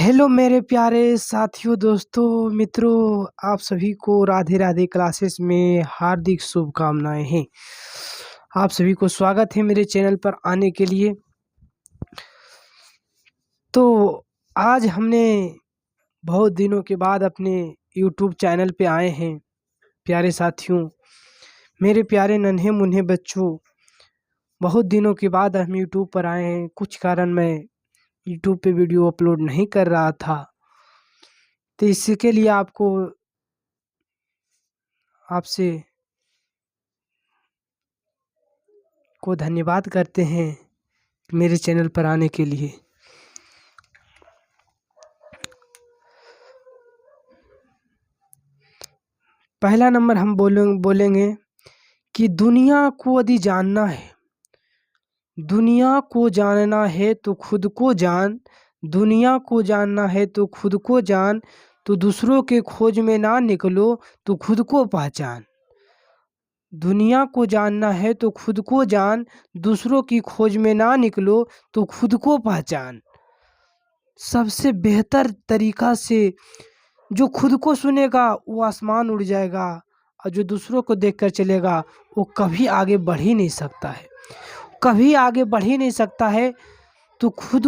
Hello मेरे प्यारे साथियों, दोस्तों, मित्रों, आप सभी को राधे राधे क्लासेस में हार्दिक शुभकामनाएं हैं। आप सभी को स्वागत है मेरे चैनल पर आने के लिए। तो आज हमने बहुत दिनों के बाद अपने यूट्यूब चैनल पे आए हैं। प्यारे साथियों, मेरे प्यारे नन्हे मुन्ने बच्चों, बहुत दिनों के बाद हम यूट्यूब पर आए हैं। कुछ कारण मैं यूट्यूब पे वीडियो अपलोड नहीं कर रहा था, तो इसके लिए आपसे को धन्यवाद करते हैं मेरे चैनल पर आने के लिए। पहला नंबर हम बोलेंगे कि दुनिया को यदि जानना है, दुनिया को जानना है तो खुद को जान, दुनिया को जानना है तो खुद को जान, तो दूसरों के खोज में ना निकलो, तो खुद को पहचान। दुनिया को जानना है तो खुद को जान, दूसरों की खोज में ना निकलो, तो खुद को पहचान। सबसे बेहतर तरीका से जो खुद को सुनेगा वो आसमान उड़ जाएगा, और जो दूसरों को देखकर चलेगा वो कभी आगे बढ़ ही नहीं सकता है, कभी आगे बढ़ ही नहीं सकता है। तू खुद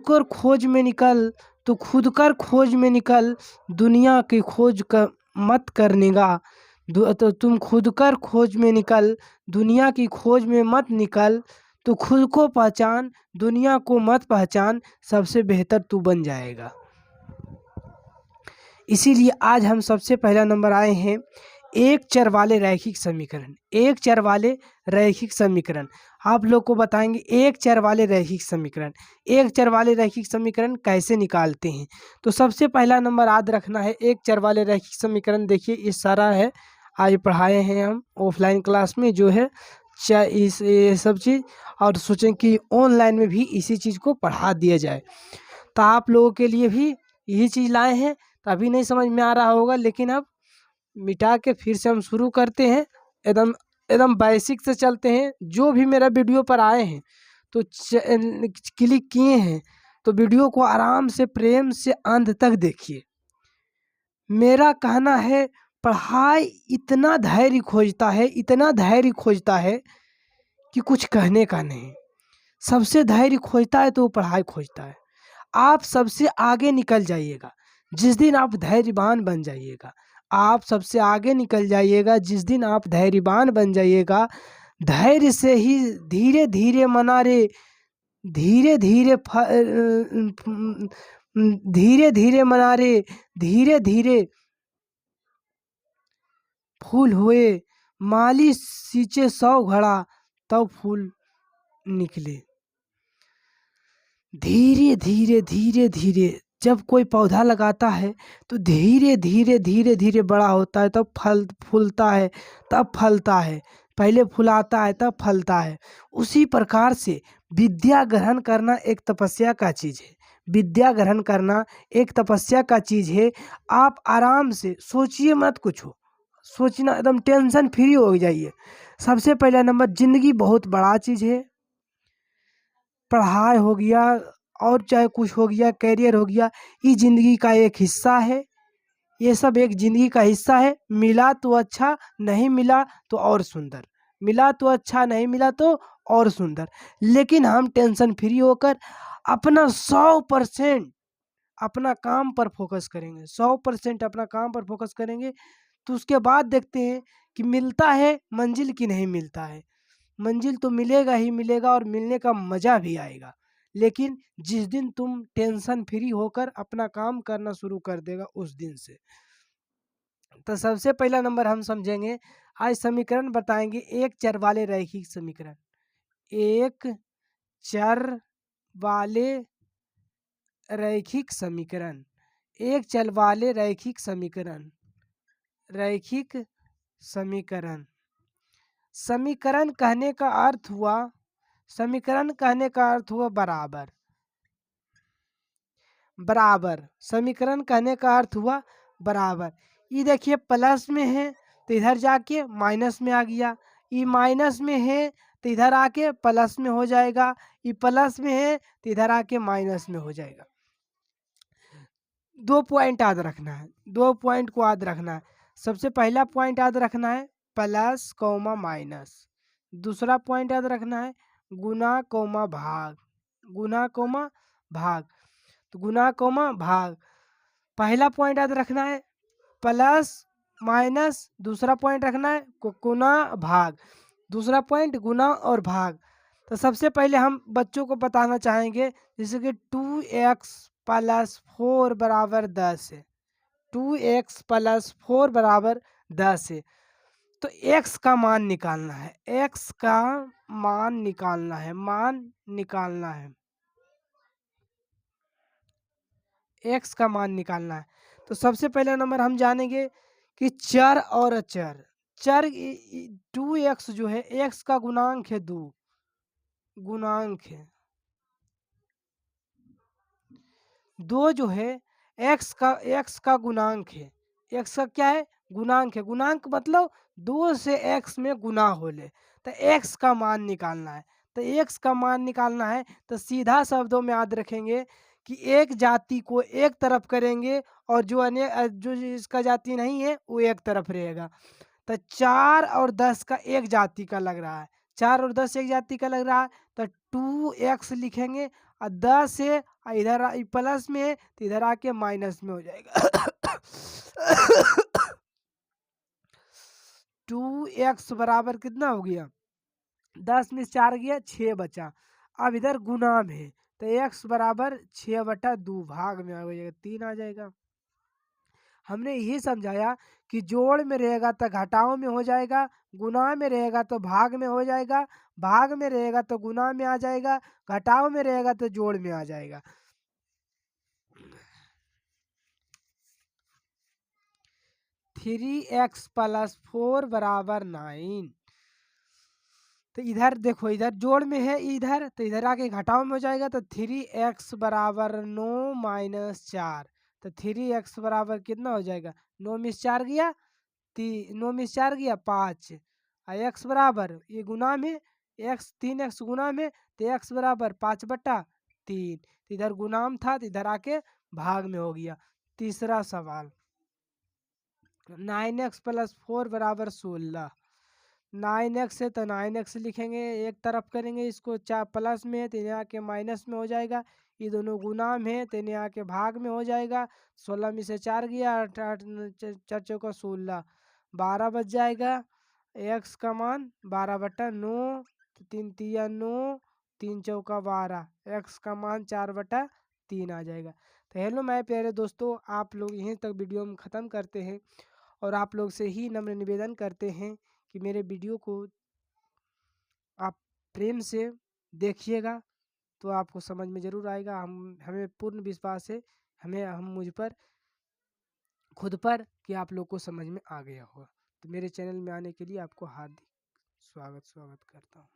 कर खोज में निकल, तू खुद कर खोज में निकल, दुनिया की खोज कर मत करनेगा। तो तुम खुद कर खोज में निकल, दुनिया की खोज में मत निकल, तो खुद को पहचान, दुनिया को मत पहचान, सबसे बेहतर तू बन जाएगा। इसीलिए आज हम सबसे पहला नंबर आए हैं, एक चर वाले रैखिक समीकरण। एक चर वाले रैखिक समीकरण आप लोग को बताएंगे। एक चर वाले रैखिक समीकरण, एक चर वाले रैखिक समीकरण कैसे निकालते हैं। तो सबसे पहला नंबर याद रखना है, एक चर वाले रैखिक समीकरण। देखिए ये सारा है, आज पढ़ाए हैं हम ऑफलाइन क्लास में जो है ये सब चीज़, और सोचें कि ऑनलाइन में भी इसी चीज़ को पढ़ा दिया जाए। तो आप लोगों के लिए भी यही चीज़ लाए हैं। तो अभी नहीं समझ में आ रहा होगा, लेकिन अब मिटा के फिर से हम शुरू करते हैं। एकदम एकदम बेसिक से चलते हैं। जो भी मेरा वीडियो पर आए हैं तो क्लिक किए हैं, तो वीडियो को आराम से प्रेम से अंत तक देखिए। मेरा कहना है, पढ़ाई इतना धैर्य खोजता है, इतना धैर्य खोजता है कि कुछ कहने का नहीं। सबसे धैर्य खोजता है तो वो पढ़ाई खोजता है। आप सबसे आगे निकल जाइएगा जिस दिन आप धैर्यवान बन जाइएगा। आप सबसे आगे निकल जाइएगा जिस दिन आप धैर्यवान बन जाइएगा। धैर्य से ही धीरे धीरे मनारे, धीरे धीरे धीरे धीरे मनारे, धीरे धीरे फूल हुए, माली सींचे 100 घड़ा, तब फूल निकले। धीरे धीरे धीरे धीरे जब कोई पौधा लगाता है तो धीरे धीरे धीरे धीरे बड़ा होता है, तब फल फूलता है, तब फलता है। पहले फुलाता है तब फलता है। उसी प्रकार से विद्या ग्रहण करना एक तपस्या का चीज़ है। विद्या ग्रहण करना एक तपस्या का चीज़ है। आप आराम से सोचिए मत, कुछ हो सोचना, एकदम टेंशन फ्री हो जाइए। सबसे पहला नंबर, जिंदगी बहुत बड़ा चीज़ है। पढ़ाई हो गया और चाहे कुछ हो गया, करियर हो गया, ये ज़िंदगी का एक हिस्सा है। ये सब एक ज़िंदगी का हिस्सा है। मिला तो अच्छा, नहीं मिला तो और सुंदर। मिला तो अच्छा, नहीं मिला तो और सुंदर। लेकिन हम टेंशन फ्री होकर अपना 100% अपना काम पर फोकस करेंगे, 100% अपना काम पर फोकस करेंगे। तो उसके बाद देखते हैं कि मिलता है मंजिल की नहीं मिलता है। मंजिल तो मिलेगा ही मिलेगा, और मिलने का मज़ा भी आएगा। लेकिन जिस दिन तुम टेंशन फ्री होकर अपना काम करना शुरू कर देगा, उस दिन से। तो सबसे पहला नंबर हम समझेंगे, आज समीकरण बताएंगे, एक चर वाले रैखिक समीकरण। एक चर वाले रैखिक समीकरण, एक चर वाले रैखिक समीकरण, रैखिक समीकरण। समीकरण कहने का अर्थ हुआ, समीकरण कहने का अर्थ हुआ बराबर। बराबर, समीकरण कहने का अर्थ हुआ बराबर। ये देखिए प्लस में है तो इधर जाके माइनस में आ गया, ये माइनस में है तो इधर आके प्लस में हो जाएगा, ये प्लस में है तो इधर आके माइनस में हो जाएगा। 2 पॉइंट याद रखना है, 2 पॉइंट को याद रखना है। सबसे पहला पॉइंट याद रखना है प्लस कॉमा माइनस, दूसरा पॉइंट याद रखना है गुना कॉमा भाग, गुना कॉमा भाग। तो गुना कॉमा भाग, पहला पॉइंट याद रखना है प्लस माइनस, दूसरा पॉइंट रखना है गुना भाग, दूसरा पॉइंट गुना और भाग। तो सबसे पहले हम बच्चों को बताना चाहेंगे जैसे कि 2x प्लस 4 बराबर 10 है, 2x प्लस 4 बराबर 10 है। तो x का मान निकालना है, x का मान निकालना है, मान निकालना है, x का मान निकालना है। तो सबसे पहला नंबर हम जानेंगे कि चर और अचर। चर 2x जो है x का गुणांक है 2, गुणांक है 2 जो है x का गुणांक है, x का क्या है गुणांक है, गुणांक मतलब 2 से x में गुना हो ले। तो x का मान निकालना है, तो x का मान निकालना है तो सीधा शब्दों में याद रखेंगे कि एक जाति को एक तरफ करेंगे और जो अन्य जो इसका जाति नहीं है वो एक तरफ रहेगा। तो 4 और 10 का एक जाति का लग रहा है, 4 और 10 एक जाति का लग रहा है, तो 2x लिखेंगे और 10 है इधर प्लस में है तो इधर आके माइनस में हो जाएगा। 2x बराबर कितना हो गया, 10 में 4 गया 6 बचा। अब इधर गुना में है तो x बराबर 6/2 भाग में आ जाएगा 3 आ जाएगा। हमने यही समझाया कि जोड़ में रहेगा तो घटाओ में हो जाएगा, गुना में रहेगा तो भाग में हो जाएगा, भाग में रहेगा तो गुना में आ जाएगा, घटाओ में रहेगा तो जोड़ में आ जाएगा। 3x प्लस 4 बराबर 9। तो इधर देखो इधर जोड़ में है इधर, तो इधर आके घटाओ में हो जाएगा तो 3x बराबर 9 माइनस 4। तो 3x बराबर कितना हो जाएगा, 9 में 4 गया 9 में 4 गया 5, और x बराबर ये गुना में x 3x गुना में तो x बराबर 5/3। तो इधर गुनाम था तो इधर आके भाग में हो गया। तीसरा सवाल 9x प्लस 4 बराबर 16। 9x है तो 9x लिखेंगे, एक तरफ करेंगे इसको, 4 प्लस में है तो यहाँ के माइनस में हो जाएगा, ये दोनों गुना में है तो यहाँ के भाग में हो जाएगा। 16 में से 4 गया 8 4 चौका 16, 12 बच जाएगा। x का मान 12/9, 3 तिया 9, 3 चौका 12, x का मान 4/3 आ जाएगा। तो हेलो मेरे प्यारे दोस्तों, आप लोग यहीं तक वीडियो में ख़त्म करते हैं और आप लोग से ही नम्र निवेदन करते हैं कि मेरे वीडियो को आप प्रेम से देखिएगा तो आपको समझ में ज़रूर आएगा। हमें पूर्ण विश्वास है, हम मुझ पर खुद पर कि आप लोग को समझ में आ गया होगा। तो मेरे चैनल में आने के लिए आपको हार्दिक स्वागत करता हूँ।